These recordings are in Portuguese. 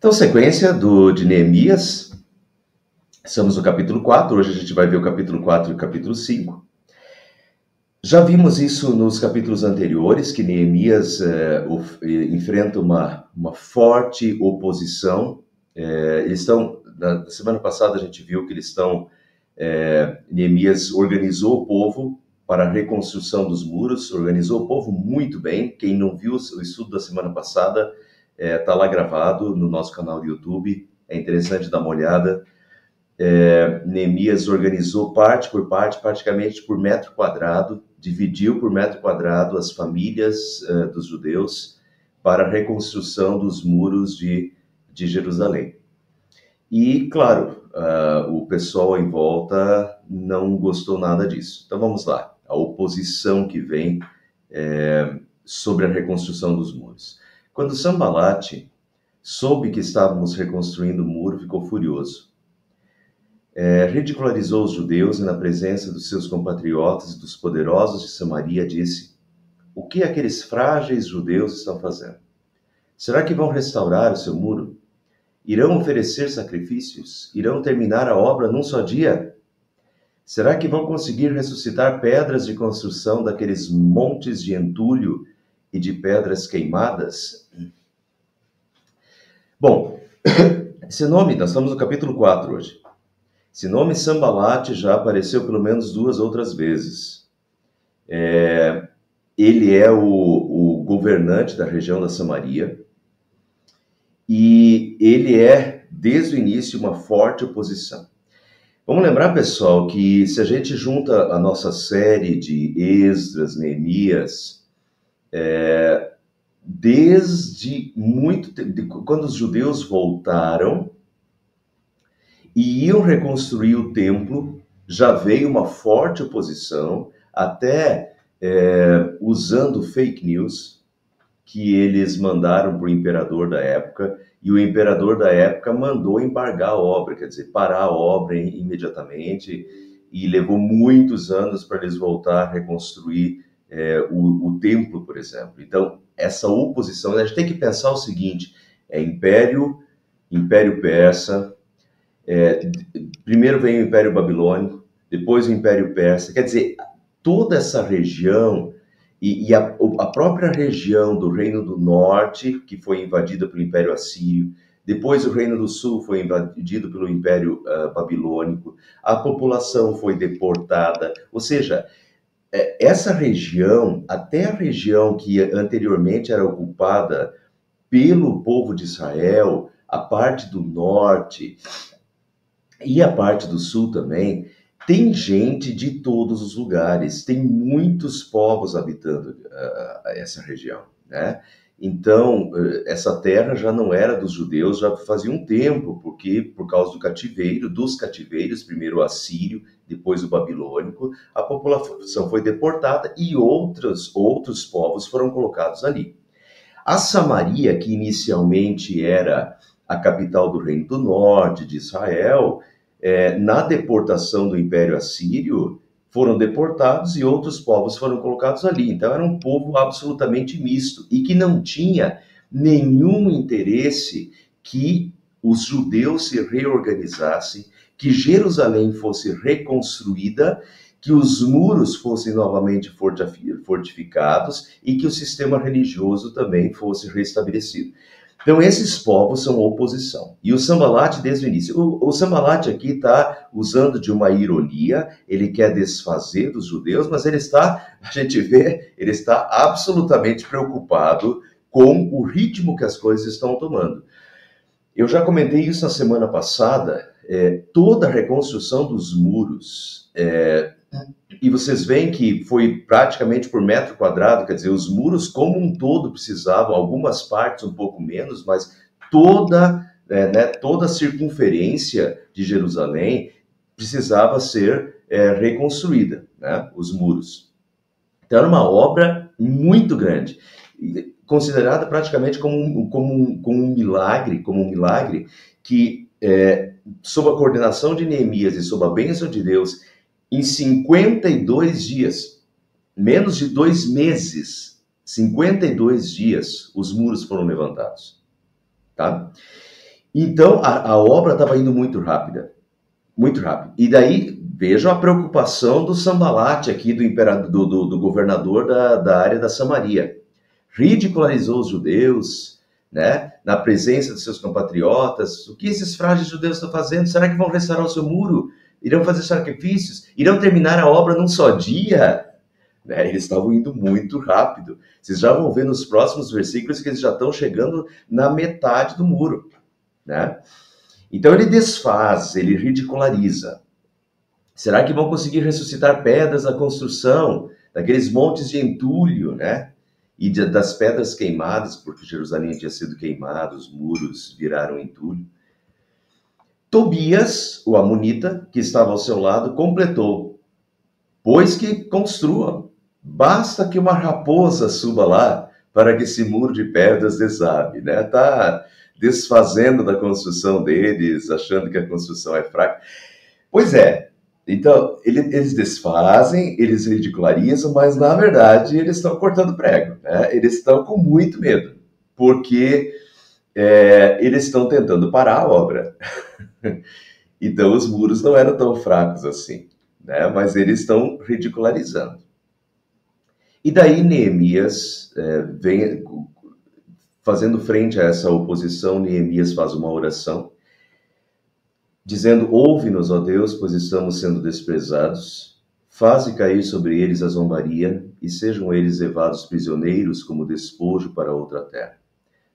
Então, sequência de Neemias, estamos no capítulo 4, hoje a gente vai ver o capítulo 4 e o capítulo 5. Já vimos isso nos capítulos anteriores, que Neemias enfrenta uma forte oposição. Na semana passada a gente viu que Neemias organizou o povo para a reconstrução dos muros, organizou o povo muito bem. Quem não viu o estudo da semana passada, está lá gravado no nosso canal do YouTube, é interessante dar uma olhada. Neemias organizou parte por parte, praticamente por metro quadrado, dividiu por metro quadrado as famílias dos judeus para a reconstrução dos muros de Jerusalém. E, claro, o pessoal em volta não gostou nada disso. Então vamos lá, a oposição que vem sobre a reconstrução dos muros. Quando Sanbalate soube que estávamos reconstruindo o muro, ficou furioso. Ridicularizou os judeus e, na presença dos seus compatriotas e dos poderosos de Samaria, disse: "O que aqueles frágeis judeus estão fazendo? Será que vão restaurar o seu muro? Irão oferecer sacrifícios? Irão terminar a obra num só dia? Será que vão conseguir ressuscitar pedras de construção daqueles montes de entulho e de pedras queimadas?" Bom, esse nome, nós estamos no capítulo 4 hoje. Esse nome Sanbalate já apareceu pelo menos 2 outras vezes. Ele é o governante da região da Samaria e ele é, desde o início, uma forte oposição. Vamos lembrar, pessoal, que se a gente junta a nossa série de Esdras, Neemias, desde muito tempo, quando os judeus voltaram e iam reconstruir o templo, já veio uma forte oposição, até usando fake news, que eles mandaram para o imperador da época, e o imperador da época mandou embargar a obra, quer dizer, parar a obra imediatamente, e levou muitos anos para eles voltar a reconstruir o templo, por exemplo. Então, essa oposição, a gente tem que pensar o seguinte: Império Persa, primeiro vem o Império Babilônico, depois o Império Persa, quer dizer, toda essa região e a própria região do Reino do Norte, que foi invadida pelo Império Assírio, depois o Reino do Sul foi invadido pelo Império Babilônico, a população foi deportada, ou seja, essa região, até a região que anteriormente era ocupada pelo povo de Israel, a parte do norte e a parte do sul também, tem gente de todos os lugares, tem muitos povos habitando essa região, né? Então, essa terra já não era dos judeus, já fazia um tempo, porque por causa dos cativeiros, primeiro o assírio, depois o babilônico, a população foi deportada e outros povos foram colocados ali. A Samaria, que inicialmente era a capital do Reino do Norte, de Israel, na deportação do Império Assírio, foram deportados e outros povos foram colocados ali. Então, era um povo absolutamente misto e que não tinha nenhum interesse que os judeus se reorganizassem, que Jerusalém fosse reconstruída, que os muros fossem novamente fortificados e que o sistema religioso também fosse restabelecido. Então, esses povos são oposição. E o Sanbalate, desde o início, o Sanbalate aqui está usando de uma ironia, ele quer desfazer dos judeus, mas ele está absolutamente preocupado com o ritmo que as coisas estão tomando. Eu já comentei isso na semana passada, toda a reconstrução dos muros, e vocês veem que foi praticamente por metro quadrado, quer dizer, os muros como um todo precisavam, algumas partes um pouco menos, mas toda a circunferência de Jerusalém precisava ser reconstruída, né, os muros. Então era uma obra muito grande, considerada praticamente como um milagre que, sob a coordenação de Neemias e sob a bênção de Deus, em 52 dias, menos de 2 meses, 52 dias, os muros foram levantados, tá? Então, a obra estava indo muito rápida, muito rápido. E daí, vejam a preocupação do Sambalate aqui, do, imperador, do governador da área da Samaria. Ridicularizou os judeus, né, na presença de seus compatriotas. O que esses frágeis judeus estão fazendo? Será que vão restaurar o seu muro? Irão fazer sacrifícios? Irão terminar a obra num só dia? Né? Eles estavam indo muito rápido. Vocês já vão ver nos próximos versículos que eles já estão chegando na metade do muro, né? Então ele desfaz, ele ridiculariza. Será que vão conseguir ressuscitar pedras da construção, daqueles montes de entulho, né? E das pedras queimadas, porque Jerusalém tinha sido queimada, os muros viraram entulho. Tobias, o amonita, que estava ao seu lado, completou: pois que construam, basta que uma raposa suba lá para que esse muro de pedras desabe, né? Tá desfazendo da construção deles, achando que a construção é fraca. Pois é, então eles desfazem, eles ridicularizam, mas na verdade eles estão cortando prego, né? Eles estão com muito medo, porque eles estão tentando parar a obra. Então os muros não eram tão fracos assim, né? Mas eles estão ridicularizando. E daí Neemias vem fazendo frente a essa oposição. Neemias faz uma oração dizendo: ouve-nos, ó Deus, pois estamos sendo desprezados. Faze cair sobre eles a zombaria, e sejam eles levados prisioneiros como despojo para outra terra.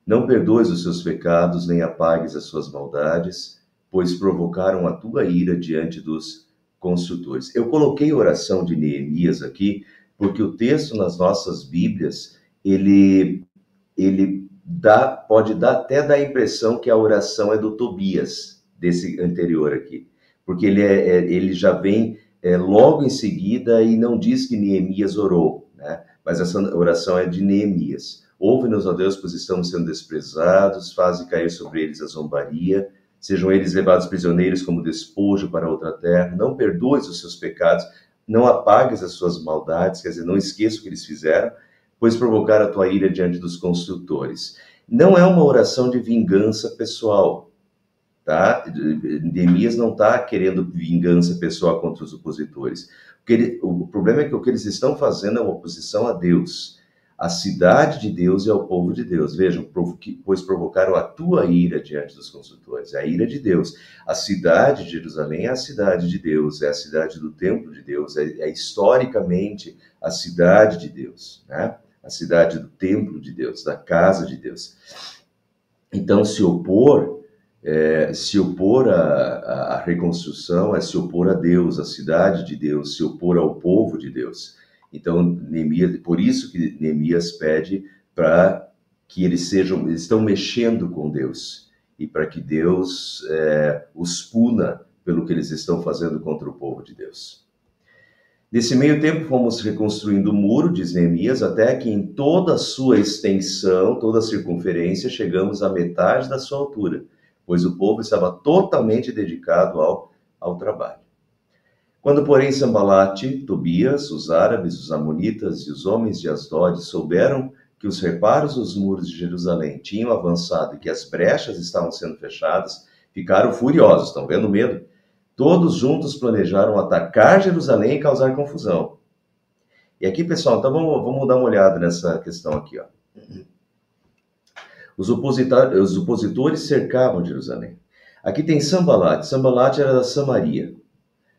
Não perdoes os seus pecados, nem apagues as suas maldades, pois provocaram a tua ira diante dos construtores. Eu coloquei a oração de Neemias aqui, porque o texto nas nossas Bíblias, ele pode até dar a impressão que a oração é do Tobias, desse anterior aqui, porque ele já vem logo em seguida e não diz que Neemias orou, né? Mas essa oração é de Neemias. Ouve-nos, ó Deus, pois estamos sendo desprezados, faze cair sobre eles a zombaria, sejam eles levados prisioneiros como despojo para outra terra, não perdoes os seus pecados, não apagues as suas maldades, quer dizer, não esqueça o que eles fizeram, pois provocaram a tua ira diante dos construtores. Não é uma oração de vingança pessoal, tá? Neemias não está querendo vingança pessoal contra os opositores. O problema é que o que eles estão fazendo é uma oposição a Deus, à cidade de Deus e ao povo de Deus. Vejam, pois provocaram a tua ira diante dos construtores, a ira de Deus. A cidade de Jerusalém é a cidade de Deus, é a cidade do templo de Deus, é historicamente a cidade de Deus, né? A cidade do templo de Deus, da casa de Deus. Então, se opor à reconstrução é se opor a Deus, à cidade de Deus, se opor ao povo de Deus. Então, Neemias, por isso que Neemias pede para que eles estão mexendo com Deus, e para que Deus os puna pelo que eles estão fazendo contra o povo de Deus. Nesse meio tempo, fomos reconstruindo o muro, diz Neemias, até que em toda a sua extensão, toda a circunferência, chegamos à metade da sua altura, pois o povo estava totalmente dedicado ao trabalho. Quando, porém, Sambalate, Tobias, os árabes, os amonitas e os homens de Asdod souberam que os reparos dos muros de Jerusalém tinham avançado e que as brechas estavam sendo fechadas, ficaram furiosos. Estão vendo o medo? Todos juntos planejaram atacar Jerusalém e causar confusão. E aqui, pessoal, então vamos dar uma olhada nessa questão aqui, ó. Os opositores cercavam Jerusalém. Aqui tem Sambalate. Sambalate era da Samaria.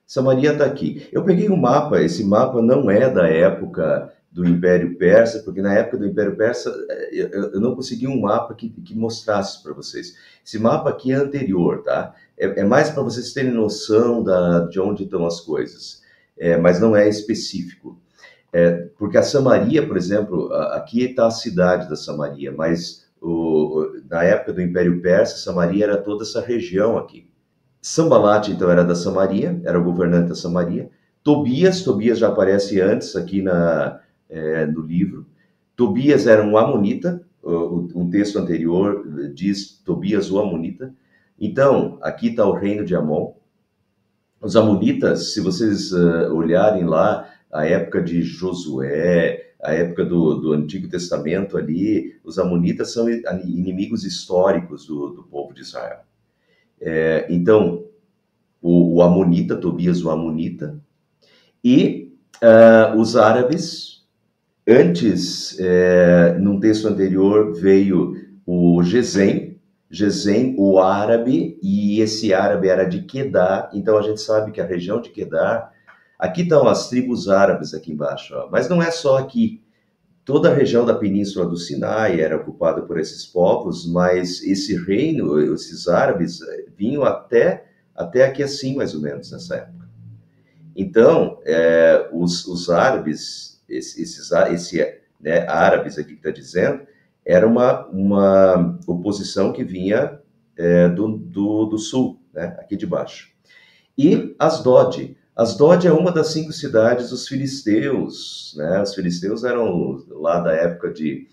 Samaria está aqui. Eu peguei um mapa, esse mapa não é da época do Império Persa, porque na época do Império Persa eu não consegui um mapa que mostrasse para vocês. Esse mapa aqui é anterior, tá? É mais para vocês terem noção de onde estão as coisas, mas não é específico. Porque a Samaria, por exemplo, aqui está a cidade da Samaria, mas na época do Império Persa, Samaria era toda essa região aqui. Sambalate, então, era da Samaria, era o governante da Samaria. Tobias já aparece antes aqui no livro. Tobias era um amonita, um texto anterior diz Tobias o amonita. Então, aqui está o reino de Amon. Os amonitas, se vocês olharem lá, a época de Josué, a época do Antigo Testamento ali, os amonitas são inimigos históricos do povo de Israel. Então, o amonita, Tobias o amonita, e os árabes, antes, num texto anterior, veio o Gesem, o árabe, e esse árabe era de Quedar, então a gente sabe que a região de Quedar, aqui estão as tribos árabes aqui embaixo, ó, mas não é só aqui. Toda a região da Península do Sinai era ocupada por esses povos, mas esse reino, esses árabes, vinham até aqui assim, mais ou menos, nessa época. Então, os árabes, árabes aqui que está dizendo, era uma oposição que vinha do sul, né, aqui de baixo. E Asdod. Asdod é uma das 5 cidades dos filisteus, né? Os filisteus eram lá da época de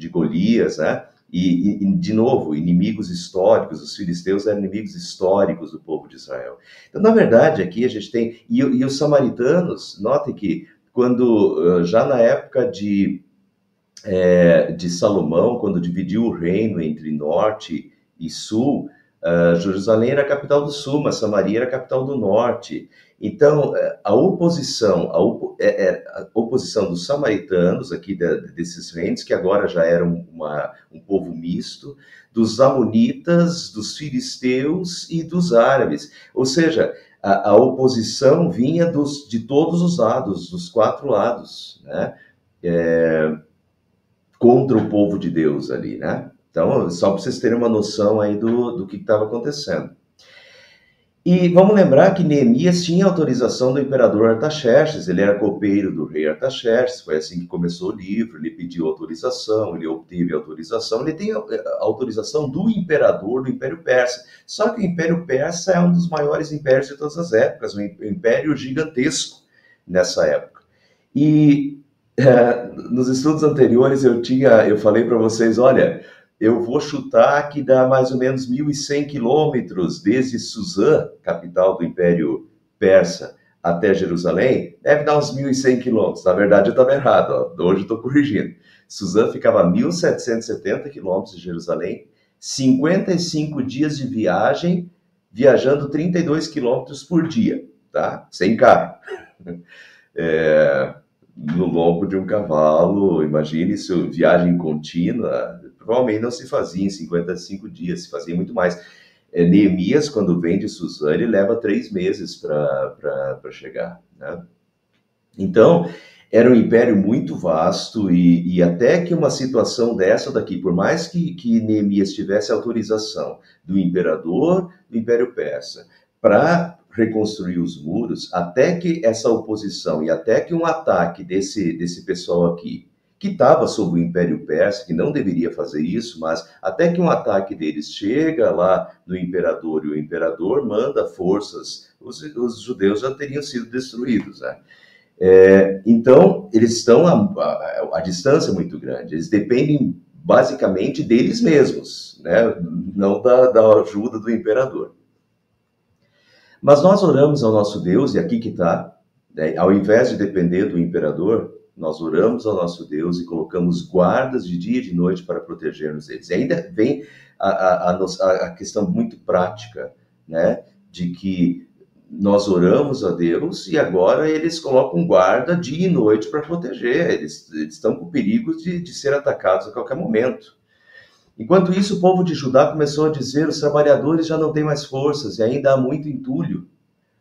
Golias, né? E, de novo, inimigos históricos, os filisteus eram inimigos históricos do povo de Israel. Então, na verdade, aqui a gente tem... E os samaritanos, notem que quando, já na época de Salomão, quando dividiu o reino entre norte e sul, Jerusalém era a capital do sul, mas Samaria era a capital do norte. Então, a oposição dos samaritanos, aqui desses reinos, que agora já eram um povo misto, dos amonitas, dos filisteus e dos árabes. Ou seja, a oposição vinha de todos os lados, dos 4 lados, né? Contra o povo de Deus ali, né? Então, só para vocês terem uma noção aí do que estava acontecendo. E vamos lembrar que Neemias tinha autorização do imperador Artaxerxes, ele era copeiro do rei Artaxerxes, foi assim que começou o livro, ele pediu autorização, ele obteve autorização, ele tem a autorização do imperador do Império Persa. Só que o Império Persa é um dos maiores impérios de todas as épocas, um império gigantesco nessa época. E nos estudos anteriores eu falei para vocês, olha, eu vou chutar que dá mais ou menos 1.100 quilômetros desde Suzã, capital do Império Persa, até Jerusalém, deve dar uns 1.100 quilômetros. Na verdade, eu estava errado, ó. Hoje eu estou corrigindo. Suzã ficava a 1.770 quilômetros de Jerusalém, 55 dias de viagem, viajando 32 quilômetros por dia, tá? Sem carro. No lombo de um cavalo, imagine isso, viagem contínua, provavelmente não se fazia em 55 dias, se fazia muito mais. Neemias, quando vem de Suzã, ele leva 3 meses para chegar, né? Então, era um império muito vasto e até que uma situação dessa daqui, por mais que Neemias tivesse autorização do imperador do Império Persa para reconstruir os muros, até que essa oposição e até que um ataque desse pessoal aqui, que estava sob o Império Persa, que não deveria fazer isso, mas até que um ataque deles chega lá no imperador e o imperador manda forças, os judeus já teriam sido destruídos, né? Então, eles estão a distância muito grande, eles dependem basicamente deles mesmos, né? Não da ajuda do imperador. Mas nós oramos ao nosso Deus, e aqui que está, né? Ao invés de depender do imperador, nós oramos ao nosso Deus e colocamos guardas de dia e de noite para protegermos eles. E ainda vem a questão muito prática, né? De que nós oramos a Deus e agora eles colocam guarda dia e noite para proteger. Eles estão com perigo de ser atacados a qualquer momento. Enquanto isso, o povo de Judá começou a dizer: os trabalhadores já não têm mais forças e ainda há muito entulho.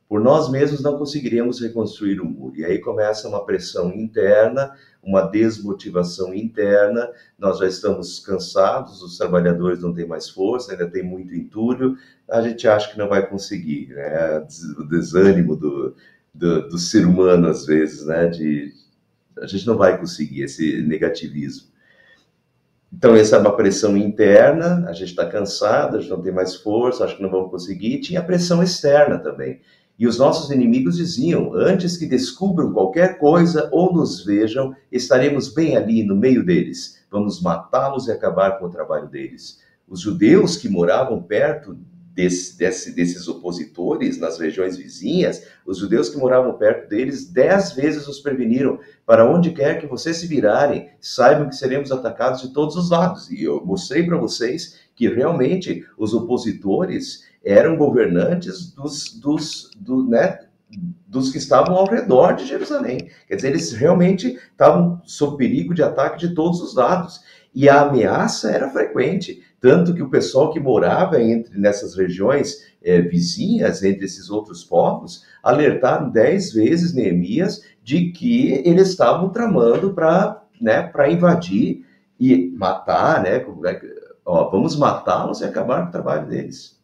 Por nós mesmos não conseguiríamos reconstruir o muro. E aí começa uma pressão interna, uma desmotivação interna. Nós já estamos cansados, os trabalhadores não têm mais força, ainda tem muito entulho. A gente acha que não vai conseguir, né? O desânimo do ser humano, às vezes, né? A gente não vai conseguir, esse negativismo. Então, essa é uma pressão interna, a gente está cansado, a gente não tem mais força, acho que não vamos conseguir. E tinha pressão externa também. E os nossos inimigos diziam: antes que descubram qualquer coisa ou nos vejam, estaremos bem ali no meio deles. Vamos matá-los e acabar com o trabalho deles. Os judeus que moravam perto desses opositores nas regiões vizinhas, os judeus que moravam perto deles 10 vezes os preveniram: para onde quer que vocês se virarem, saibam que seremos atacados de todos os lados. E eu mostrei para vocês que realmente os opositores eram governantes dos que estavam ao redor de Jerusalém. Quer dizer, eles realmente estavam sob perigo de ataque de todos os lados. E a ameaça era frequente, tanto que o pessoal que morava nessas regiões vizinhas, entre esses outros povos, alertaram 10 vezes Neemias de que eles estavam tramando para invadir e matar, vamos matá-los e acabar com o trabalho deles.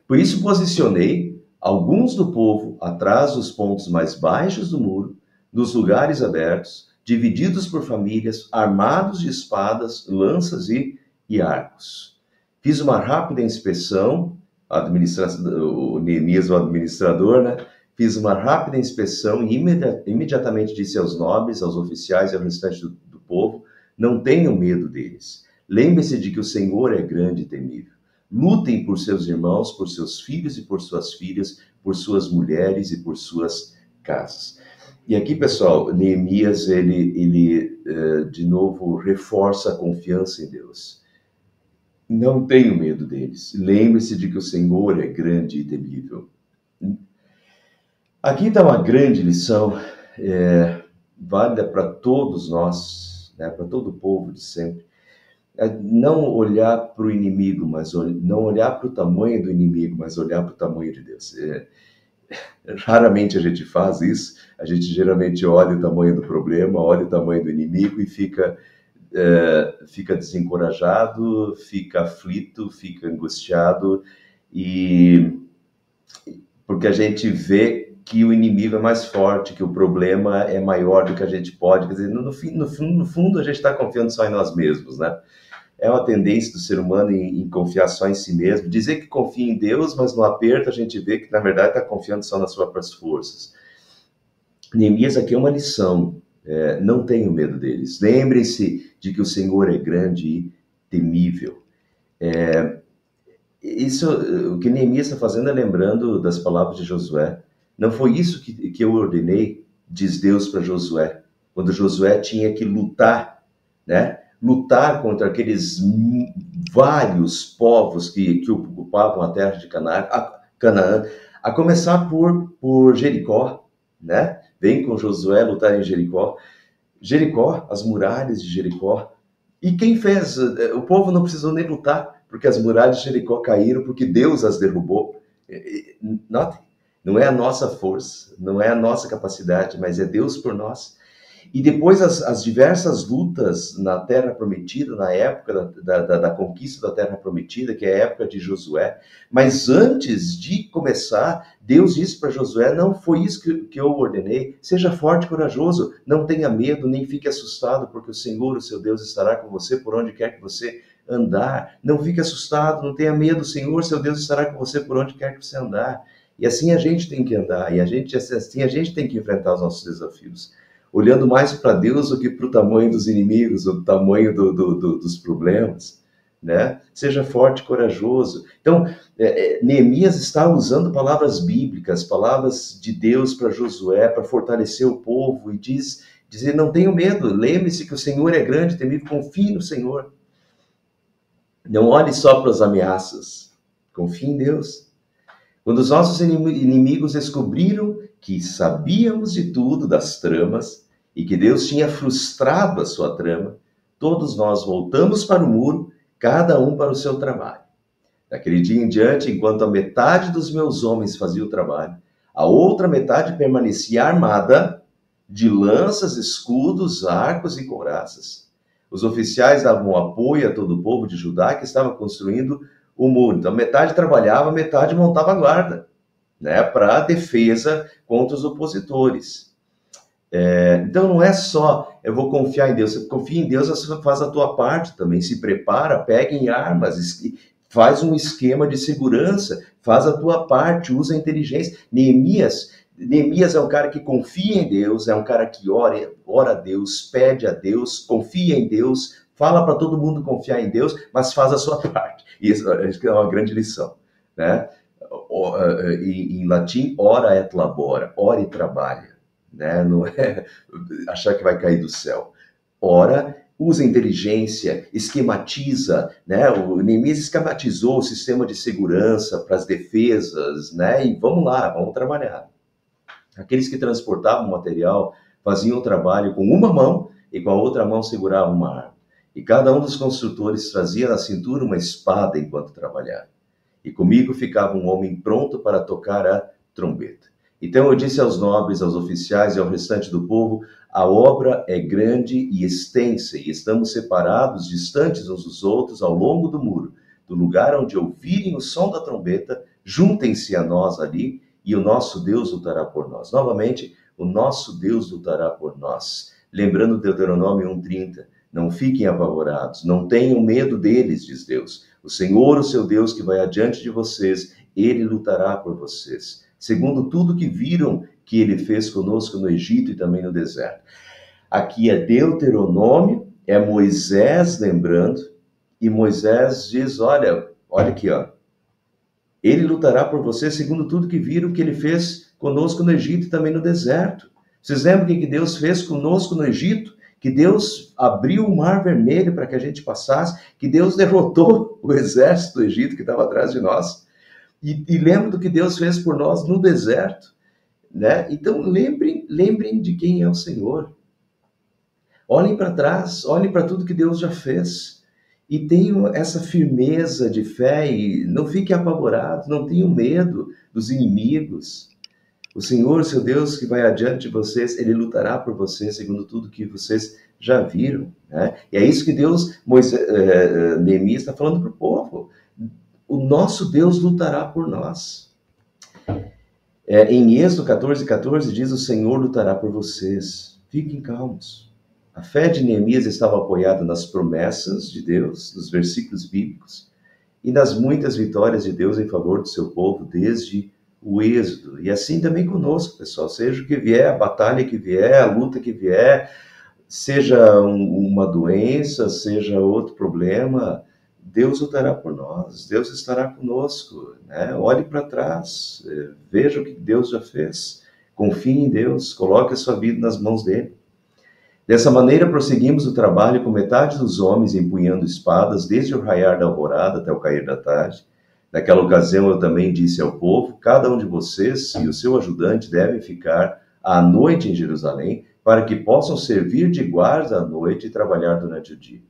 Por isso posicionei alguns do povo atrás dos pontos mais baixos do muro, nos lugares abertos, divididos por famílias, armados de espadas, lanças e arcos. Fiz uma rápida inspeção, o Neemias, o administrador, Fiz uma rápida inspeção e imediatamente disse aos nobres, aos oficiais e ao restante do povo: não tenham medo deles. Lembre-se de que o Senhor é grande e temível. Lutem por seus irmãos, por seus filhos e por suas filhas, por suas mulheres e por suas casas. E aqui, pessoal, Neemias, ele de novo reforça a confiança em Deus. Não tenho medo deles. Lembre-se de que o Senhor é grande e temível. Aqui está uma grande lição, válida para todos nós, para todo o povo de sempre. Não olhar para o inimigo, não olhar para o tamanho do inimigo, mas olhar para o tamanho de Deus. Raramente a gente faz isso. A gente geralmente olha o tamanho do problema, olha o tamanho do inimigo e fica desencorajado, fica aflito, fica angustiado, porque a gente vê que o inimigo é mais forte, que o problema é maior do que a gente pode. Quer dizer, no fundo a gente está confiando só em nós mesmos, né? É uma tendência do ser humano em confiar só em si mesmo, dizer que confia em Deus, mas no aperto a gente vê que, na verdade, está confiando só nas próprias forças. Neemias aqui é uma lição, não tenham medo deles. Lembrem-se de que o Senhor é grande e temível. O que Neemias está fazendo é lembrando das palavras de Josué. Não foi isso que eu ordenei, diz Deus para Josué, quando Josué tinha que lutar, lutar contra aqueles vários povos que ocupavam a terra de Canaã, a começar por Jericó, Vem com Josué lutar em Jericó. Jericó, as muralhas de Jericó. E quem fez? O povo não precisou nem lutar, porque as muralhas de Jericó caíram, porque Deus as derrubou. Notem, não é a nossa força, não é a nossa capacidade, mas é Deus por nós. E depois as diversas lutas na Terra Prometida, na época da conquista da Terra Prometida, que é a época de Josué. Mas antes de começar, Deus disse para Josué: não foi isso que eu ordenei, seja forte e corajoso, não tenha medo, nem fique assustado, porque o Senhor, o seu Deus, estará com você por onde quer que você andar. Não fique assustado, não tenha medo, o Senhor, seu Deus, estará com você por onde quer que você andar. E assim a gente tem que andar, e assim a gente tem que enfrentar os nossos desafios, olhando mais para Deus do que para o tamanho dos inimigos, o tamanho dos problemas, Seja forte e corajoso. Então, Neemias está usando palavras bíblicas, palavras de Deus para Josué, para fortalecer o povo, e dizer: não tenham medo, lembre-se que o Senhor é grande, temível, confie no Senhor. Não olhe só para as ameaças, confie em Deus. Quando os nossos inimigos descobriram que sabíamos de tudo das tramas e que Deus tinha frustrado a sua trama, todos nós voltamos para o muro, cada um para o seu trabalho. Daquele dia em diante, enquanto a metade dos meus homens fazia o trabalho, a outra metade permanecia armada de lanças, escudos, arcos e couraças. Os oficiais davam apoio a todo o povo de Judá que estava construindo o muro. Então, metade trabalhava, metade montava a guarda, para a defesa contra os opositores. Então, não é só eu vou confiar em Deus. Você confia em Deus, você faz a tua parte também. Se prepara, pega em armas, faz um esquema de segurança, faz a tua parte, usa a inteligência. Neemias é um cara que confia em Deus, é um cara que ora a Deus, pede a Deus, confia em Deus, fala para todo mundo confiar em Deus, mas faz a sua parte. E isso acho que é uma grande lição, né? Em latim, ora et labora, ora e trabalha, né? Não é achar que vai cair do céu. Ora, usa inteligência, esquematiza, né? O Neemias esquematizou o sistema de segurança para as defesas, né? E vamos lá, vamos trabalhar. Aqueles que transportavam o material faziam o trabalho com uma mão e com a outra mão seguravam uma arma. E cada um dos construtores trazia na cintura uma espada enquanto trabalhava. E comigo ficava um homem pronto para tocar a trombeta. Então eu disse aos nobres, aos oficiais e ao restante do povo: a obra é grande e extensa, e estamos separados, distantes uns dos outros, ao longo do muro. Do lugar onde ouvirem o som da trombeta, juntem-se a nós ali, e o nosso Deus lutará por nós. Novamente, o nosso Deus lutará por nós. Lembrando Deuteronômio 1:30, não fiquem apavorados, não tenham medo deles, diz Deus. O Senhor, o seu Deus, que vai adiante de vocês, ele lutará por vocês, segundo tudo que viram que ele fez conosco no Egito e também no deserto. Aqui é Deuteronômio, é Moisés lembrando, e Moisés diz, olha aqui, ó. Ele lutará por vocês segundo tudo que viram que ele fez conosco no Egito e também no deserto. Vocês lembram o que Deus fez conosco no Egito? Que Deus abriu o mar vermelho para que a gente passasse, que Deus derrotou o exército do Egito que estava atrás de nós. E lembra do que Deus fez por nós no deserto, né? Então lembrem de quem é o Senhor. Olhem para trás, olhem para tudo que Deus já fez. E tenham essa firmeza de fé e não fiquem apavorados, não tenham medo dos inimigos. O Senhor, seu Deus, que vai adiante de vocês, ele lutará por vocês, segundo tudo que vocês já viram, né? E é isso que Neemias está falando para o povo. O nosso Deus lutará por nós. Em Êxodo 14:14 diz, o Senhor lutará por vocês. Fiquem calmos. A fé de Neemias estava apoiada nas promessas de Deus, nos versículos bíblicos, e nas muitas vitórias de Deus em favor do seu povo, desde o êxodo. E assim também conosco, pessoal. Seja o que vier, a batalha que vier, a luta que vier, seja uma doença, seja outro problema, Deus lutará por nós, Deus estará conosco, né? Olhe para trás, veja o que Deus já fez, confie em Deus, coloque a sua vida nas mãos dele. Dessa maneira, prosseguimos o trabalho com metade dos homens empunhando espadas, desde o raiar da alvorada até o cair da tarde. Naquela ocasião, eu também disse ao povo, cada um de vocês e o seu ajudante devem ficar à noite em Jerusalém, para que possam servir de guarda à noite e trabalhar durante o dia.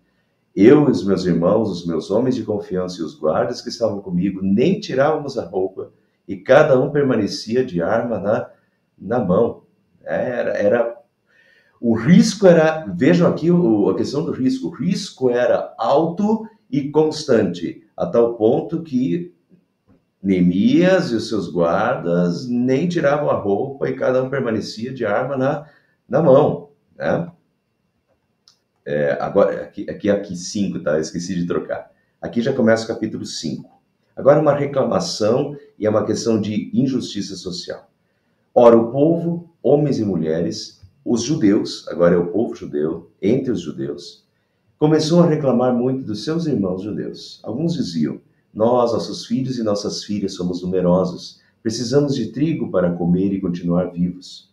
Eu e os meus irmãos, os meus homens de confiança e os guardas que estavam comigo, nem tirávamos a roupa, e cada um permanecia de arma na mão. O risco era, vejam aqui a questão do risco, o risco era alto e constante, a tal ponto que Neemias e os seus guardas nem tiravam a roupa e cada um permanecia de arma na mão, né? Agora, aqui 5, tá? Eu esqueci de trocar. Aqui já começa o capítulo 5. Agora uma reclamação e é uma questão de injustiça social. Ora, o povo, homens e mulheres, os judeus, agora é o povo judeu, entre os judeus, começou a reclamar muito dos seus irmãos judeus. Alguns diziam, nós, nossos filhos e nossas filhas somos numerosos, precisamos de trigo para comer e continuar vivos.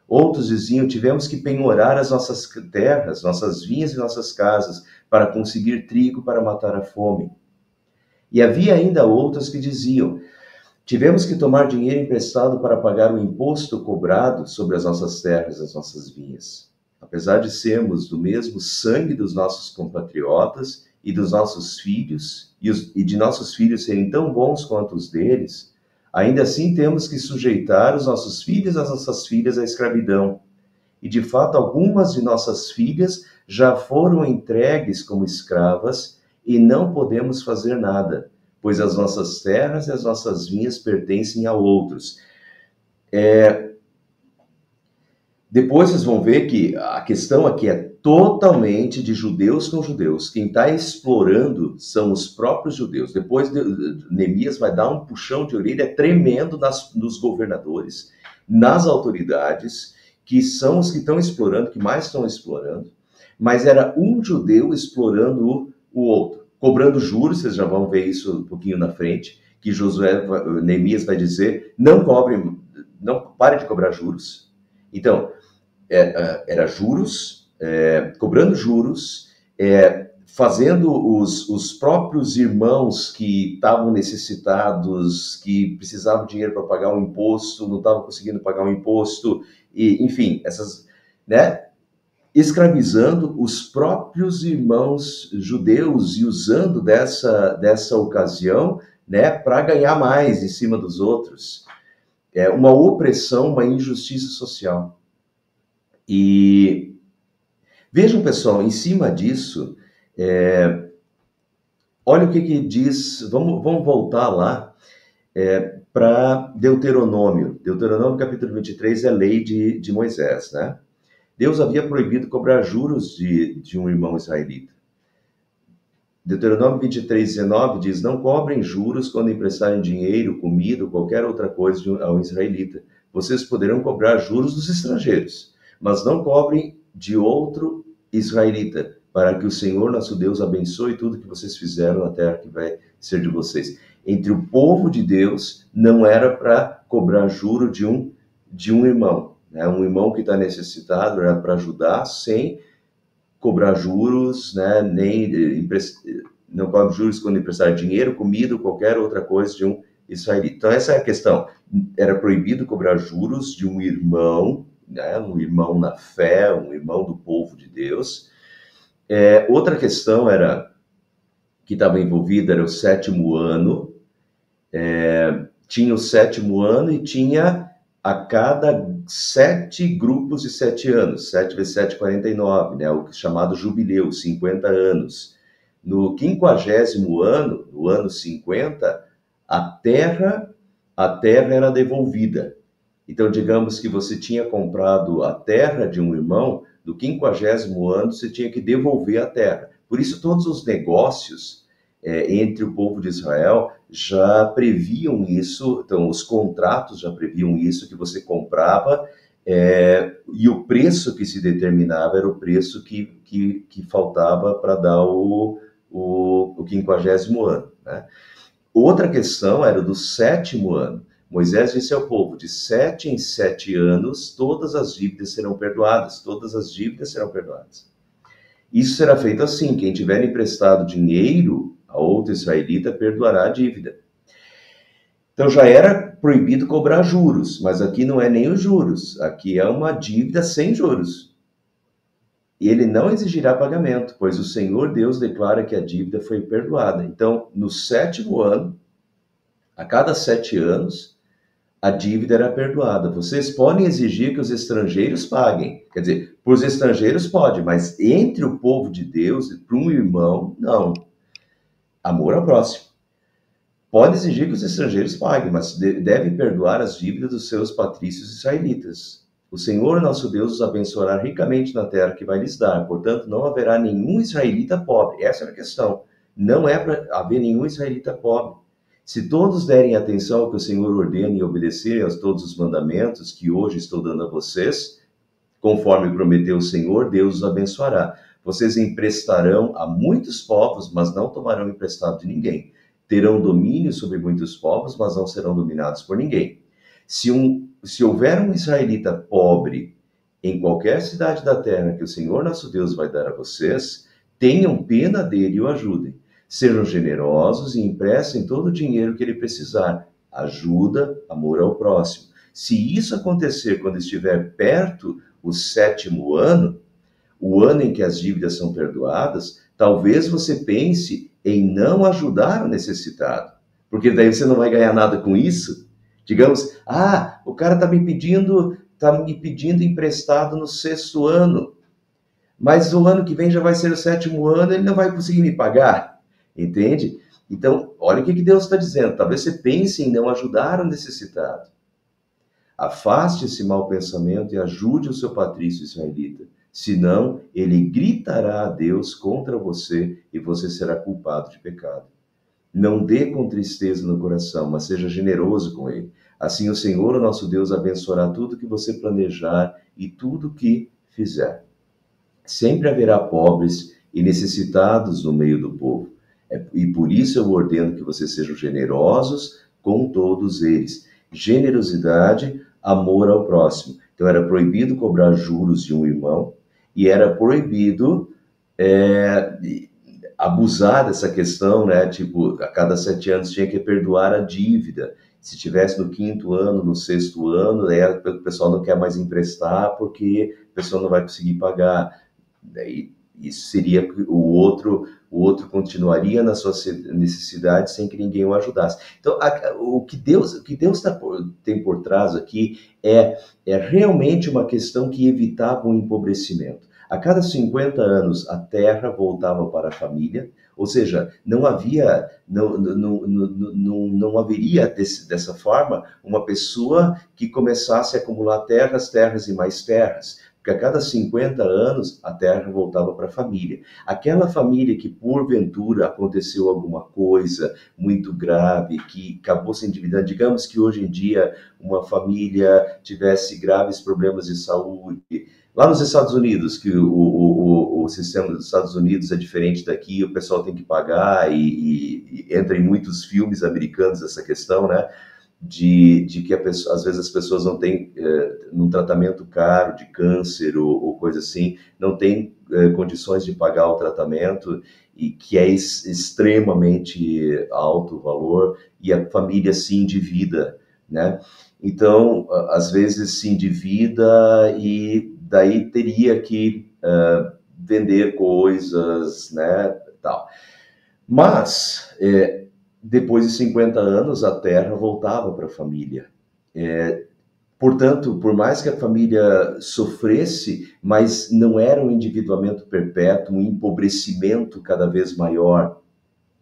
Outros diziam, tivemos que penhorar as nossas terras, nossas vinhas e nossas casas, para conseguir trigo para matar a fome. E havia ainda outros que diziam, tivemos que tomar dinheiro emprestado para pagar o imposto cobrado sobre as nossas terras e as nossas vinhas. Apesar de sermos do mesmo sangue dos nossos compatriotas e dos nossos filhos, e de nossos filhos serem tão bons quanto os deles, ainda assim temos que sujeitar os nossos filhos e as nossas filhas à escravidão. E de fato algumas de nossas filhas já foram entregues como escravas e não podemos fazer nada, pois as nossas terras e as nossas vinhas pertencem a outros. Depois vocês vão ver que a questão aqui é totalmente de judeus com judeus. Quem está explorando são os próprios judeus. Depois Neemias vai dar um puxão de orelha tremendo nos governadores, nas autoridades, que são os que estão explorando, que mais estão explorando. mas era um judeu explorando o outro, cobrando juros. Vocês já vão ver isso um pouquinho na frente, que Neemias vai dizer, não pare de cobrar juros. Então, era juros, cobrando juros, fazendo os próprios irmãos que estavam necessitados, que precisavam de dinheiro para pagar um imposto, não estavam conseguindo pagar um imposto, e, enfim, né, escravizando os próprios irmãos judeus e usando dessa ocasião, né, para ganhar mais em cima dos outros. Uma opressão, uma injustiça social. E vejam, pessoal, em cima disso, olha o que diz, vamos voltar lá para Deuteronômio. Deuteronômio capítulo 23 é a lei de Moisés, né? Deus havia proibido cobrar juros de um irmão israelita. Deuteronômio 23, 19 diz, não cobrem juros quando emprestarem dinheiro, comida ou qualquer outra coisa ao israelita. Vocês poderão cobrar juros dos estrangeiros, mas não cobrem de outro israelita, para que o Senhor nosso Deus abençoe tudo que vocês fizeram na terra que vai ser de vocês. Entre o povo de Deus, não era para cobrar juro de um irmão. Né? Um irmão que está necessitado era para ajudar sem cobrar juros, né? Não cobra juros quando emprestar dinheiro, comida ou qualquer outra coisa de um israelita. Então essa é a questão. Era proibido cobrar juros de um irmão, né? Um irmão na fé, um irmão do povo de Deus. Outra questão que estava envolvida era o 7º ano. Tinha o 7º ano e tinha a cada 7 grupos de 7 anos, 7 vezes 7, 49, né? O chamado jubileu, 50 anos. No 50º ano, no ano 50, a terra era devolvida. Então, digamos que você tinha comprado a terra de um irmão, no 50º ano você tinha que devolver a terra. Por isso, todos os negócios entre o povo de Israel já previam isso, então os contratos já previam isso, que você comprava e o preço que se determinava era o preço que faltava para dar o 50º ano. Né? Outra questão era do 7º ano. Moisés disse ao povo, de 7 em 7 anos, todas as dívidas serão perdoadas, todas as dívidas serão perdoadas. Isso será feito assim, quem tiver emprestado dinheiro a outro israelita perdoará a dívida. Então já era proibido cobrar juros, mas aqui não é nem os juros, aqui é uma dívida sem juros. E ele não exigirá pagamento, pois o Senhor Deus declara que a dívida foi perdoada. Então, no 7º ano, a cada 7 anos, a dívida era perdoada. Vocês podem exigir que os estrangeiros paguem. Quer dizer, para os estrangeiros pode, mas entre o povo de Deus, para um irmão, não. Amor ao próximo. Pode exigir que os estrangeiros paguem, mas deve perdoar as dívidas dos seus patrícios israelitas. O Senhor nosso Deus os abençoará ricamente na terra que vai lhes dar. Portanto, não haverá nenhum israelita pobre. Essa é a questão. Não é para haver nenhum israelita pobre. Se todos derem atenção ao que o Senhor ordena e obedecerem a todos os mandamentos que hoje estou dando a vocês, conforme prometeu o Senhor, Deus os abençoará. Vocês emprestarão a muitos povos, mas não tomarão emprestado de ninguém. Terão domínio sobre muitos povos, mas não serão dominados por ninguém. Se houver um israelita pobre em qualquer cidade da terra que o Senhor nosso Deus vai dar a vocês, tenham pena dele e o ajudem. Sejam generosos e emprestem todo o dinheiro que ele precisar. Ajuda, amor ao próximo. Se isso acontecer quando estiver perto o 7º ano, o ano em que as dívidas são perdoadas, talvez você pense em não ajudar o necessitado, porque daí você não vai ganhar nada com isso. Digamos, o cara está me pedindo emprestado no 6º ano, mas o ano que vem já vai ser o 7º ano, ele não vai conseguir me pagar, entende? Então, olha o que Deus está dizendo, talvez você pense em não ajudar o necessitado. Afaste esse mau pensamento e ajude o seu patrício israelita, senão ele gritará a Deus contra você e você será culpado de pecado. Não dê com tristeza no coração, mas seja generoso com ele. Assim o Senhor, o nosso Deus, abençoará tudo que você planejar e tudo que fizer. Sempre haverá pobres e necessitados no meio do povo. E por isso eu ordeno que vocês sejam generosos com todos eles. Generosidade, amor ao próximo. Então era proibido cobrar juros de um irmão e era proibido abusar dessa questão, né? Tipo, a cada 7 anos tinha que perdoar a dívida. Se tivesse no 5º ano, no 6º ano, aí o pessoal não quer mais emprestar porque a pessoa não vai conseguir pagar. Daí isso seria o outro continuaria na sua necessidade sem que ninguém o ajudasse. Então, o que Deus tem por trás aqui é realmente uma questão que evitava o empobrecimento. A cada 50 anos, a terra voltava para a família, ou seja, não haveria dessa forma uma pessoa que começasse a acumular terras e mais terras. Porque a cada 50 anos a terra voltava para a família. Aquela família que porventura aconteceu alguma coisa muito grave, que acabou se endividando, digamos que hoje em dia uma família tivesse graves problemas de saúde. Lá nos Estados Unidos, que o sistema dos Estados Unidos é diferente daqui, o pessoal tem que pagar e entra em muitos filmes americanos essa questão, né? De que às vezes as pessoas não têm, num tratamento caro de câncer ou coisa assim, não têm condições de pagar o tratamento e que é extremamente alto o valor e a família se endivida, né? Então, às vezes se endivida e daí teria que vender coisas, né, tal. Mas depois de 50 anos, a terra voltava para a família. Portanto, por mais que a família sofresse, mas não era um endividamento perpétuo, um empobrecimento cada vez maior.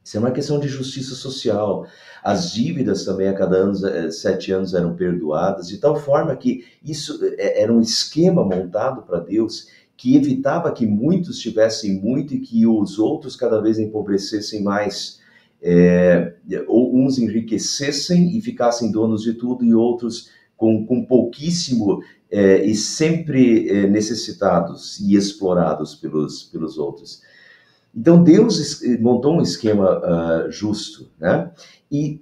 Isso é uma questão de justiça social. As dívidas também a cada 7 anos eram perdoadas, de tal forma que isso era um esquema montado para Deus que evitava que muitos tivessem muito e que os outros cada vez empobrecessem mais. Ou uns enriquecessem e ficassem donos de tudo e outros com pouquíssimo e sempre necessitados e explorados pelos outros. Então Deus montou um esquema justo, né? E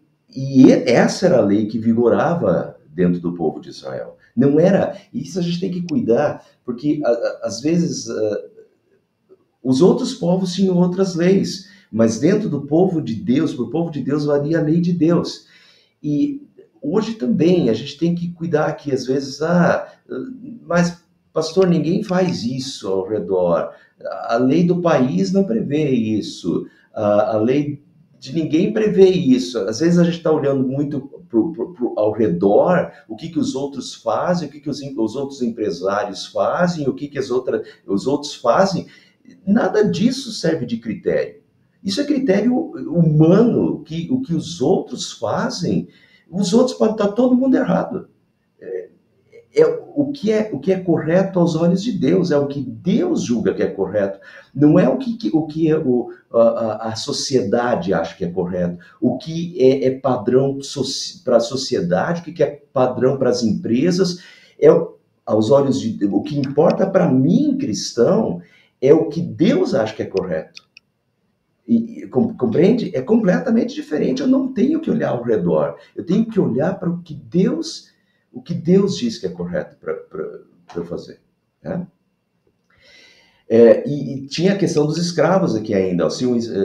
essa era a lei que vigorava dentro do povo de Israel. Não era, isso a gente tem que cuidar, porque às vezes os outros povos tinham outras leis, mas dentro do povo de Deus, para o povo de Deus valia a lei de Deus. E hoje também a gente tem que cuidar que às vezes, mas pastor, ninguém faz isso ao redor. A lei do país não prevê isso. A lei de ninguém prevê isso. Às vezes a gente está olhando muito ao redor, o que os outros fazem, o que os outros empresários fazem, o que os outros fazem. Nada disso serve de critério. Isso é critério humano, o que os outros fazem, os outros podem estar todo mundo errado. O que é correto aos olhos de Deus, é o que Deus julga que é correto, não é o que a sociedade acha que é correto, o que é padrão para a sociedade, o que é padrão para as empresas, aos olhos de Deus. O que importa para mim, cristão, é o que Deus acha que é correto. Compreende? É completamente diferente. Eu não tenho que olhar ao redor, eu tenho que olhar para o que Deus diz que é correto para eu fazer, né? E tinha a questão dos escravos aqui ainda.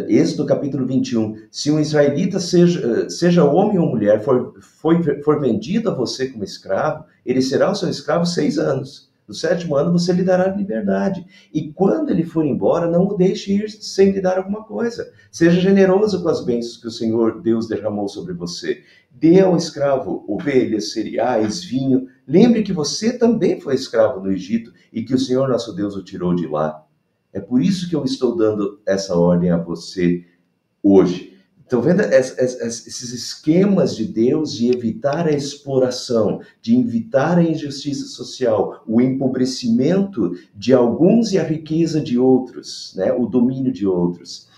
Êxodo capítulo 21. Se um israelita, seja homem ou mulher, for vendido a você como escravo, ele será o seu escravo 6 anos. No 7º ano você lhe dará liberdade. E quando ele for embora, não o deixe ir sem lhe dar alguma coisa. Seja generoso com as bênçãos que o Senhor Deus derramou sobre você. Dê ao escravo ovelhas, cereais, vinho. Lembre que você também foi escravo no Egito e que o Senhor nosso Deus o tirou de lá. É por isso que eu estou dando essa ordem a você hoje. Estão vendo esses esquemas de Deus de evitar a exploração, de evitar a injustiça social, o empobrecimento de alguns e a riqueza de outros, né? O domínio de outros.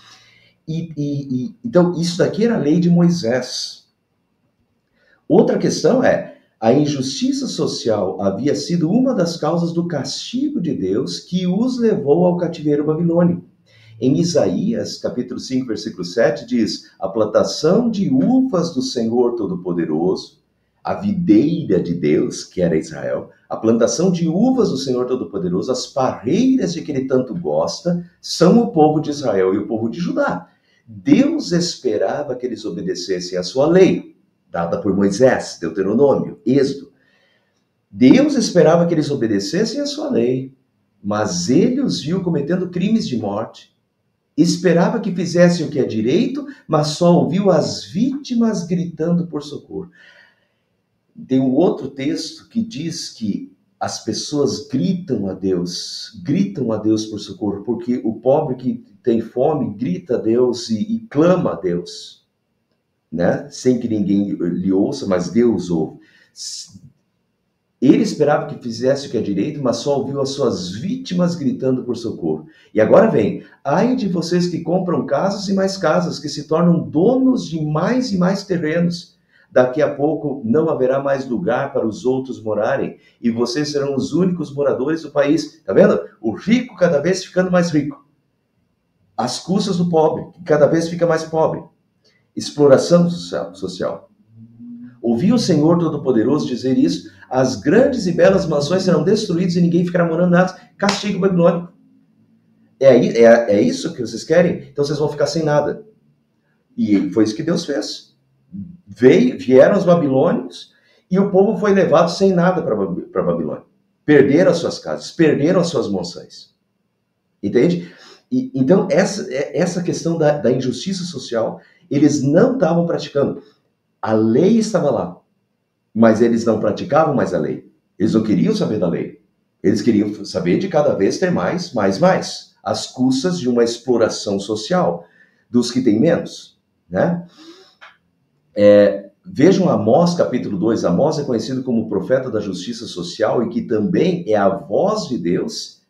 Então, isso daqui era a lei de Moisés. Outra questão é, A injustiça social havia sido uma das causas do castigo de Deus que os levou ao cativeiro babilônico. Em Isaías, capítulo 5, versículo 7, diz: a plantação de uvas do Senhor Todo-Poderoso, a videira de Deus, que era Israel, a plantação de uvas do Senhor Todo-Poderoso, as parreiras de que ele tanto gosta, são o povo de Israel e o povo de Judá. Deus esperava que eles obedecessem à sua lei, dada por Moisés, Deuteronômio, Êxodo. Deus esperava que eles obedecessem à sua lei, mas ele os viu cometendo crimes de morte. Esperava que fizessem o que é direito, mas só ouviu as vítimas gritando por socorro. Tem um outro texto que diz que as pessoas gritam a Deus por socorro, porque o pobre que tem fome grita a Deus e clama a Deus, né? Sem que ninguém lhe ouça, mas Deus ouve. Ele esperava que fizesse o que é direito, mas só ouviu as suas vítimas gritando por socorro. E agora vem: ai de vocês que compram casas e mais casas, que se tornam donos de mais e mais terrenos. Daqui a pouco não haverá mais lugar para os outros morarem, e vocês serão os únicos moradores do país. Tá vendo? O rico cada vez ficando mais rico, às custas do pobre, que cada vez fica mais pobre. Exploração social. Ouvi o Senhor Todo-Poderoso dizer isso: as grandes e belas mansões serão destruídas e ninguém ficará morando nelas. Castigo babilônico. É isso que vocês querem? Então vocês vão ficar sem nada. E foi isso que Deus fez. Vieram os babilônios e o povo foi levado sem nada para a Babilônia. Perderam as suas casas, perderam as suas mansões. Entende? Então, essa questão da injustiça social, eles não estavam praticando. A lei estava lá, mas eles não praticavam mais a lei. Eles não queriam saber da lei. Eles queriam saber de cada vez ter mais, às custas de uma exploração social dos que têm menos, né? Vejam Amós, capítulo 2. Amós é conhecido como o profeta da justiça social e que também é a voz de Deus,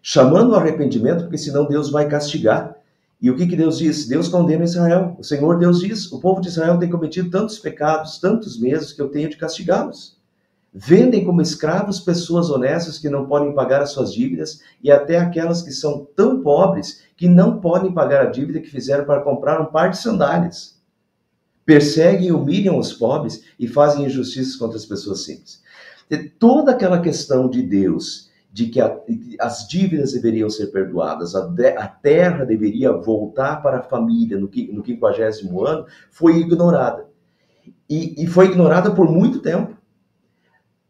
chamando ao arrependimento, porque senão Deus vai castigar. E o que Deus diz? Deus condena Israel. O Senhor Deus diz: o povo de Israel tem cometido tantos pecados, tantos meses, que eu tenho de castigá-los. Vendem como escravos pessoas honestas que não podem pagar as suas dívidas e até aquelas que são tão pobres que não podem pagar a dívida que fizeram para comprar um par de sandálias. Perseguem e humilham os pobres e fazem injustiças contra as pessoas simples. Toda aquela questão de Deus, de que as dívidas deveriam ser perdoadas, a terra deveria voltar para a família no 50º ano, foi ignorada. E foi ignorada por muito tempo.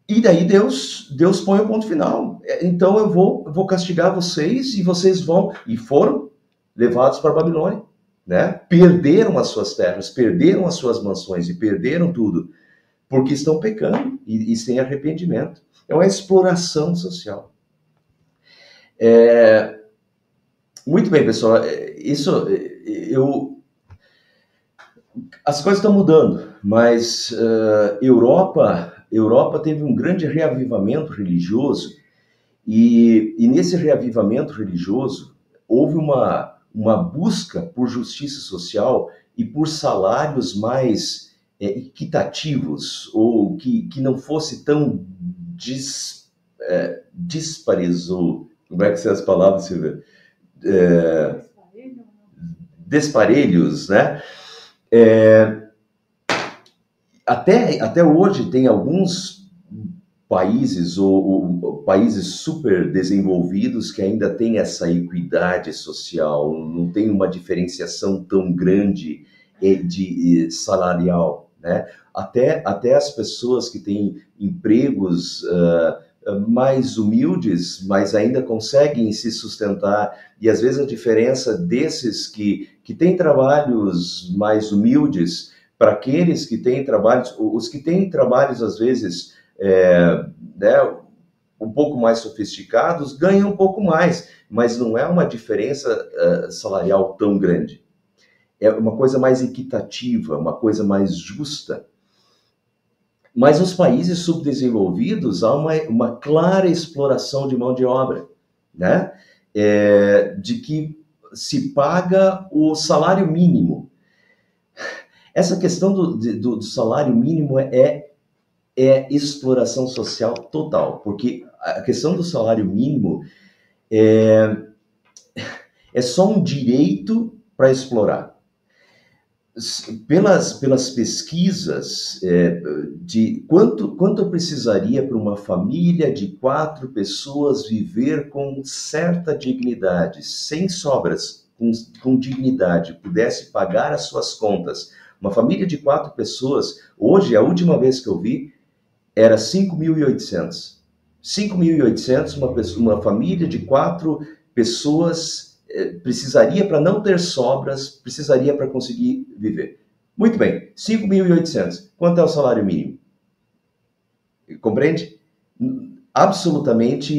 E daí Deus põe o ponto final. Então eu vou castigar vocês e vocês vão... E foram levados para a Babilônia, né? Perderam as suas terras, perderam as suas mansões e perderam tudo, porque estão pecando e sem arrependimento. É uma exploração social. Muito bem, pessoal. As coisas estão mudando, mas Europa teve um grande reavivamento religioso e nesse reavivamento religioso houve uma busca por justiça social e por salários mais equitativos, ou que não fosse tão díspares, ou como é que são as palavras, Silvia? Desparelhos, né? Até hoje tem alguns países ou países super desenvolvidos que ainda têm essa equidade social, não tem uma diferenciação tão grande de salarial, né? Até as pessoas que têm empregos mais humildes, mas ainda conseguem se sustentar, e às vezes a diferença desses que têm trabalhos mais humildes para aqueles que têm trabalhos, os que têm trabalhos às vezes né, um pouco mais sofisticados, ganham um pouco mais, mas não é uma diferença salarial tão grande. É uma coisa mais equitativa, uma coisa mais justa. Mas nos países subdesenvolvidos há uma clara exploração de mão de obra, né? De que se paga o salário mínimo. Essa questão do salário mínimo é é exploração social total, porque a questão do salário mínimo é só um direito para explorar. Pelas pesquisas de quanto eu precisaria para uma família de 4 pessoas viver com certa dignidade, sem sobras, com dignidade, pudesse pagar as suas contas. Uma família de 4 pessoas, hoje, a última vez que eu vi, era 5.800. 5.800, uma família de 4 pessoas precisaria para não ter sobras, precisaria para conseguir viver. Muito bem, 5.800. Quanto é o salário mínimo? Compreende? Absolutamente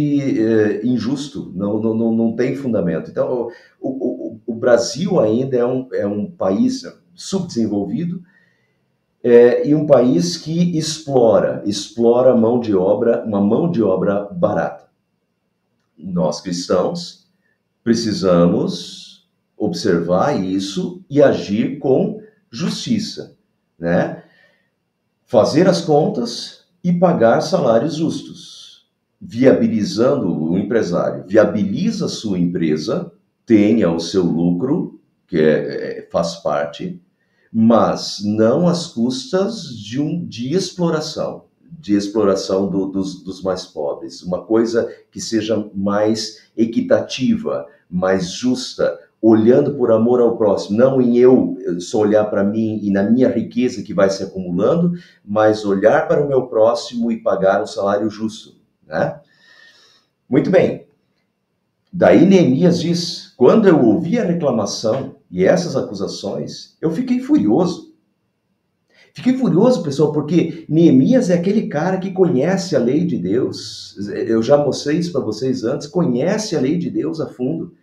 injusto, não tem fundamento. Então, o Brasil ainda é um país subdesenvolvido, e um país que explora uma mão de obra barata. Nós cristãos precisamos observar isso e agir com justiça, né? Fazer as contas e pagar salários justos, viabilizando o empresário, viabiliza a sua empresa, tenha o seu lucro, que faz parte, mas não às custas de exploração, dos mais pobres. Uma coisa que seja mais equitativa, mais justa, olhando por amor ao próximo, não em eu só olhar para mim e na minha riqueza que vai se acumulando, mas olhar para o meu próximo e pagar um salário justo, né? Muito bem. Daí Neemias diz, quando eu ouvi a reclamação e essas acusações, eu fiquei furioso. Fiquei furioso, pessoal, porque Neemias é aquele cara que conhece a lei de Deus. Eu já mostrei isso para vocês antes, conhece a lei de Deus a fundo.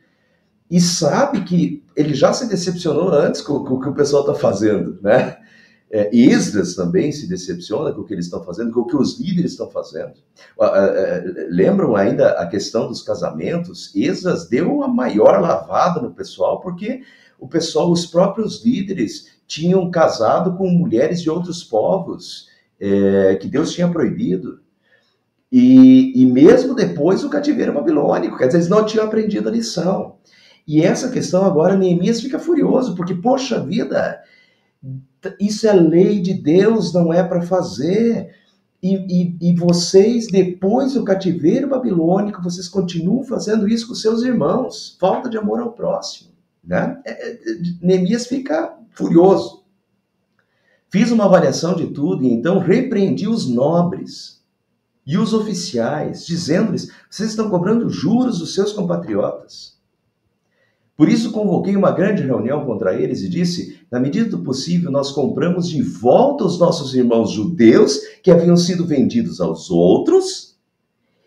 E sabe que ele já se decepcionou antes com o que o pessoal está fazendo, né? Esdras também se decepciona com o que eles estão fazendo, com o que os líderes estão fazendo. Lembram ainda a questão dos casamentos? Esdras deu uma maior lavada no pessoal, porque o pessoal, os próprios líderes, tinham casado com mulheres de outros povos, que Deus tinha proibido. E mesmo depois do cativeiro babilônico, quer dizer, eles não tinham aprendido a lição. E essa questão agora, Neemias fica furioso, porque, poxa vida, isso é lei de Deus, não é para fazer. E vocês, depois do cativeiro babilônico, vocês continuam fazendo isso com seus irmãos. Falta de amor ao próximo, né? Neemias fica furioso. Fiz uma avaliação de tudo e então repreendi os nobres e os oficiais, dizendo-lhes, vocês estão cobrando juros dos seus compatriotas. Por isso convoquei uma grande reunião contra eles e disse, na medida do possível, nós compramos de volta os nossos irmãos judeus que haviam sido vendidos aos outros,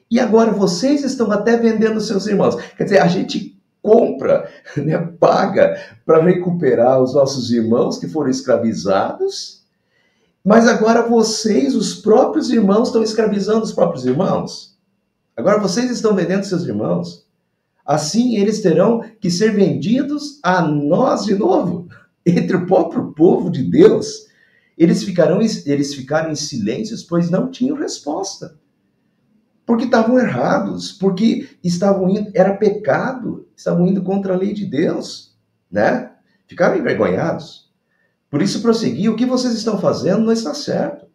e agora vocês estão até vendendo seus irmãos. Quer dizer, a gente compra, né, paga para recuperar os nossos irmãos que foram escravizados, mas agora vocês, os próprios irmãos, estão escravizando os próprios irmãos. Agora vocês estão vendendo seus irmãos. Assim, eles terão que ser vendidos a nós de novo, entre o próprio povo de Deus. Eles ficaram em silêncio, pois não tinham resposta. Porque estavam errados, porque estavam indo, era pecado, estavam indo contra a lei de Deus, né? Ficaram envergonhados. Por isso prosseguiu, o que vocês estão fazendo não está certo.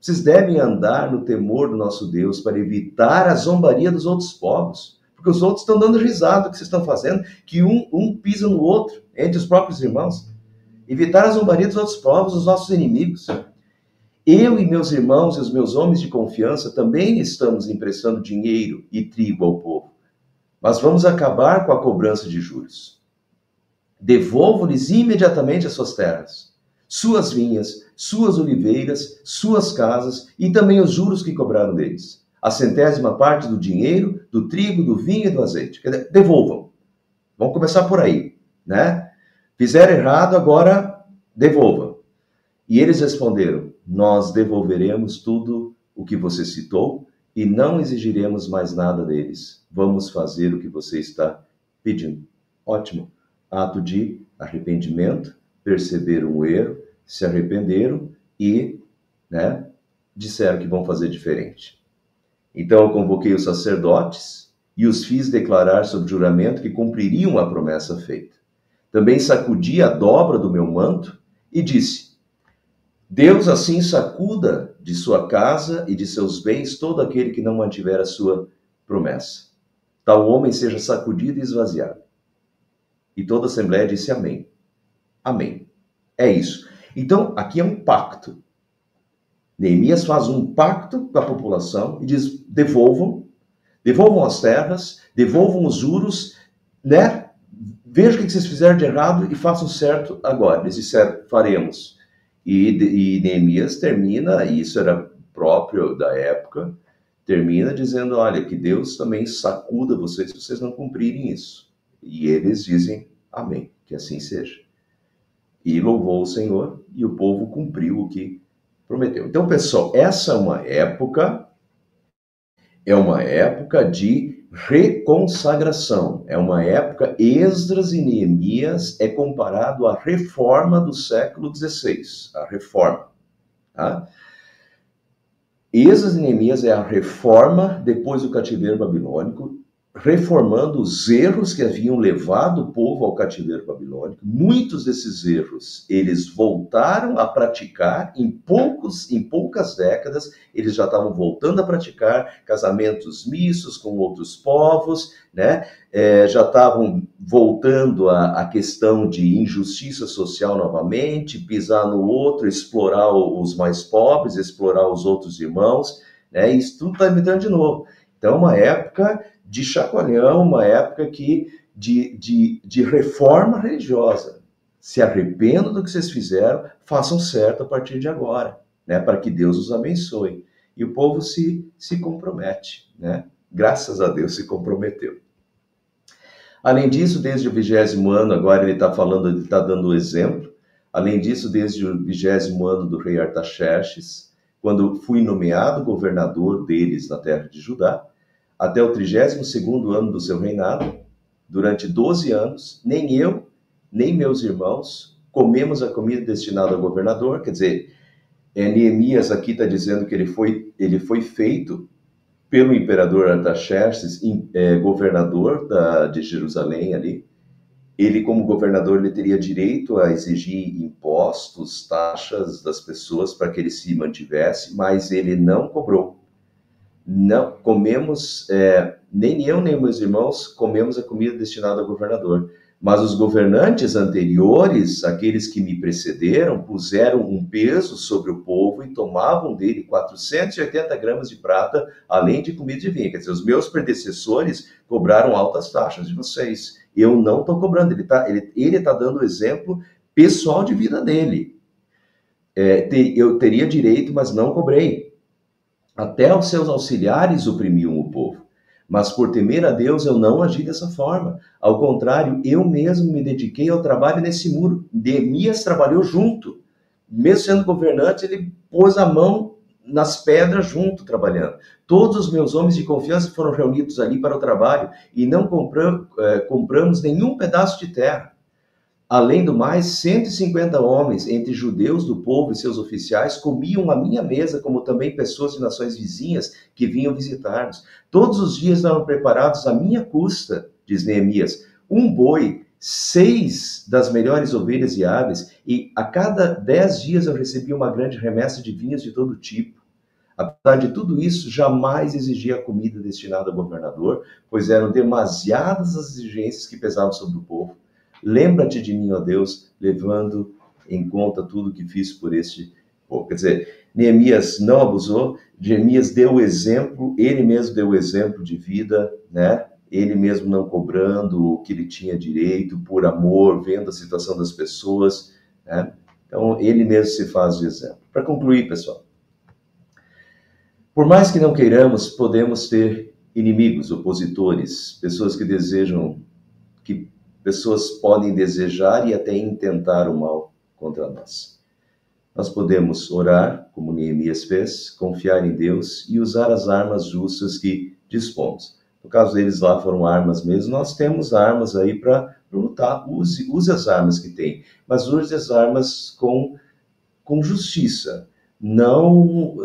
Vocês devem andar no temor do nosso Deus para evitar a zombaria dos outros povos. Porque os outros estão dando risada do que vocês estão fazendo, que um pisa no outro, entre os próprios irmãos. Evitar a zombaria dos outros povos, os nossos inimigos. Eu e meus irmãos e os meus homens de confiança também estamos emprestando dinheiro e trigo ao povo. Mas vamos acabar com a cobrança de juros. Devolvo-lhes imediatamente as suas terras, suas vinhas, suas oliveiras, suas casas e também os juros que cobraram deles. A 100ª parte do dinheiro, do trigo, do vinho e do azeite. Quer dizer, devolvam. Vamos começar por aí, né? Fizeram errado, agora devolvam. E eles responderam, nós devolveremos tudo o que você citou e não exigiremos mais nada deles. Vamos fazer o que você está pedindo. Ótimo. Ato de arrependimento, perceberam o erro, se arrependeram e, né, disseram que vão fazer diferente. Então eu convoquei os sacerdotes e os fiz declarar sob juramento que cumpririam a promessa feita. Também sacudi a dobra do meu manto e disse: Deus assim sacuda de sua casa e de seus bens todo aquele que não mantiver a sua promessa. Tal homem seja sacudido e esvaziado. E toda a Assembleia disse amém. Amém. É isso. Então, aqui é um pacto. Neemias faz um pacto com a população e diz: devolvam as terras, devolvam os juros, né? Vejam o que vocês fizeram de errado e façam certo agora. Eles disseram: faremos. E Neemias termina, e isso era próprio da época, termina dizendo: olha, que Deus também sacuda vocês se vocês não cumprirem isso. E eles dizem amém, que assim seja. E louvou o Senhor, e o povo cumpriu o que prometeu. Então, pessoal, essa é uma época de reconsagração. É uma época, Esdras e Neemias é comparado à reforma do século XVI, a reforma. Tá? Esdras e Neemias é a reforma depois do cativeiro babilônico, reformando os erros que haviam levado o povo ao cativeiro babilônico. Muitos desses erros eles voltaram a praticar em poucas décadas. Eles já estavam voltando a praticar casamentos mistos com outros povos, né? Já estavam voltando à questão de injustiça social novamente, pisar no outro, explorar os mais pobres, explorar os outros irmãos, né? Isso tudo está imitando de novo. Então, uma época de chacoalhão, uma época de reforma religiosa. Se arrependam do que vocês fizeram, façam certo a partir de agora, né? Para que Deus os abençoe. E o povo se compromete, né? Graças a Deus se comprometeu. Além disso, desde o 20º ano, agora ele está dando o exemplo. Além disso, desde o 20º ano do rei Artaxerxes, quando fui nomeado governador deles na terra de Judá, até o 32º ano do seu reinado, durante 12 anos, nem eu, nem meus irmãos, comemos a comida destinada ao governador. Quer dizer, Neemias aqui está dizendo que ele foi feito pelo imperador Artaxerxes, governador de Jerusalém ali. Ele, como governador, ele teria direito a exigir impostos, taxas das pessoas para que ele se mantivesse, mas ele não cobrou. Não comemos, nem eu nem meus irmãos comemos a comida destinada ao governador. Mas os governantes anteriores, aqueles que me precederam, puseram um peso sobre o povo e tomavam dele 480 gramas de prata, além de comida e vinho. Quer dizer, os meus predecessores cobraram altas taxas de vocês. Eu não estou cobrando. Ele tá dando o exemplo pessoal de vida dele. Eu teria direito, mas não cobrei. Até os seus auxiliares oprimiam o povo. Mas por temer a Deus, eu não agi dessa forma. Ao contrário, eu mesmo me dediquei ao trabalho nesse muro. Neemias trabalhou junto. Mesmo sendo governante, ele pôs a mão nas pedras junto, trabalhando. Todos os meus homens de confiança foram reunidos ali para o trabalho e não compramos nenhum pedaço de terra. Além do mais, 150 homens, entre judeus do povo e seus oficiais, comiam à minha mesa, como também pessoas de nações vizinhas que vinham visitar-nos. Todos os dias eram preparados à minha custa, diz Neemias, um boi, 6 das melhores ovelhas e aves, e a cada 10 dias eu recebia uma grande remessa de vinhos de todo tipo. Apesar de tudo isso, jamais exigia a comida destinada ao governador, pois eram demasiadas as exigências que pesavam sobre o povo. Lembra-te de mim, ó Deus, levando em conta tudo que fiz por este povo. Quer dizer, Neemias não abusou, Neemias deu o exemplo, ele mesmo deu o exemplo de vida, né? Ele mesmo não cobrando o que ele tinha direito, por amor, vendo a situação das pessoas, né? Então, ele mesmo se faz de exemplo. Para concluir, pessoal, por mais que não queiramos, podemos ter inimigos, opositores, pessoas podem desejar e até intentar o mal contra nós. Nós podemos orar, como Neemias fez, confiar em Deus e usar as armas justas que dispomos. No caso deles lá foram armas mesmo, nós temos armas aí para lutar. Use as armas que tem, mas use as armas com justiça. Não,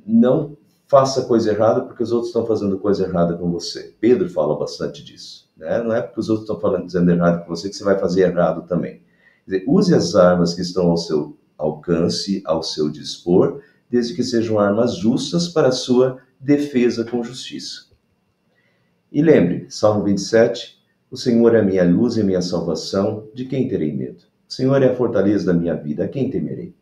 não faça coisa errada porque os outros estão fazendo coisa errada com você. Pedro fala bastante disso, né? Não é porque os outros estão falando, dizendo errado com você que você vai fazer errado também. Quer dizer, use as armas que estão ao seu alcance, ao seu dispor, desde que sejam armas justas para a sua defesa com justiça. E lembre, Salmo 27, o Senhor é minha luz e minha salvação, de quem terei medo? O Senhor é a fortaleza da minha vida, a quem temerei?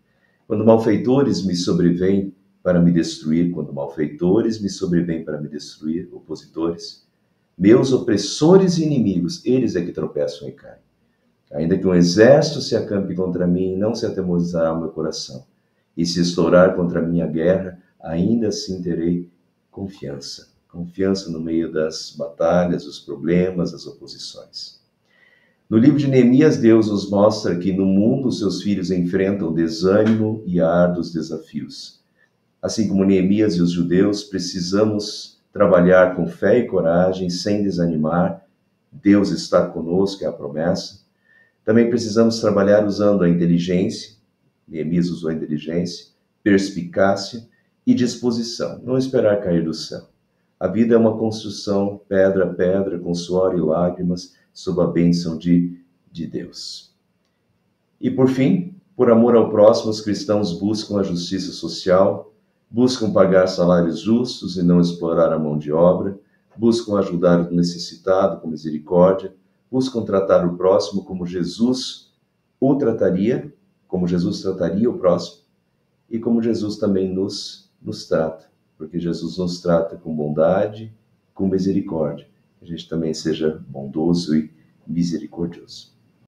Quando malfeitores me sobrevêm para me destruir, quando malfeitores me sobrevêm para me destruir, opositores, meus opressores e inimigos, eles é que tropeçam e caem. Ainda que um exército se acampe contra mim, não se atemorizará o meu coração. E se estourar contra a minha guerra, ainda assim terei confiança. Confiança no meio das batalhas, dos problemas, das oposições. No livro de Neemias, Deus nos mostra que no mundo seus filhos enfrentam desânimo e árduos desafios. Assim como Neemias e os judeus, precisamos trabalhar com fé e coragem, sem desanimar. Deus está conosco, é a promessa. Também precisamos trabalhar usando a inteligência, Neemias usou a inteligência, perspicácia e disposição, não esperar cair do céu. A vida é uma construção, pedra a pedra, com suor e lágrimas, sob a bênção de Deus. E por fim, por amor ao próximo, os cristãos buscam a justiça social, buscam pagar salários justos e não explorar a mão de obra, buscam ajudar o necessitado com misericórdia, buscam tratar o próximo como Jesus o trataria, como Jesus trataria o próximo, e como Jesus também nos trata, porque Jesus nos trata com bondade, com misericórdia. Que a gente também seja bondoso e misericordioso.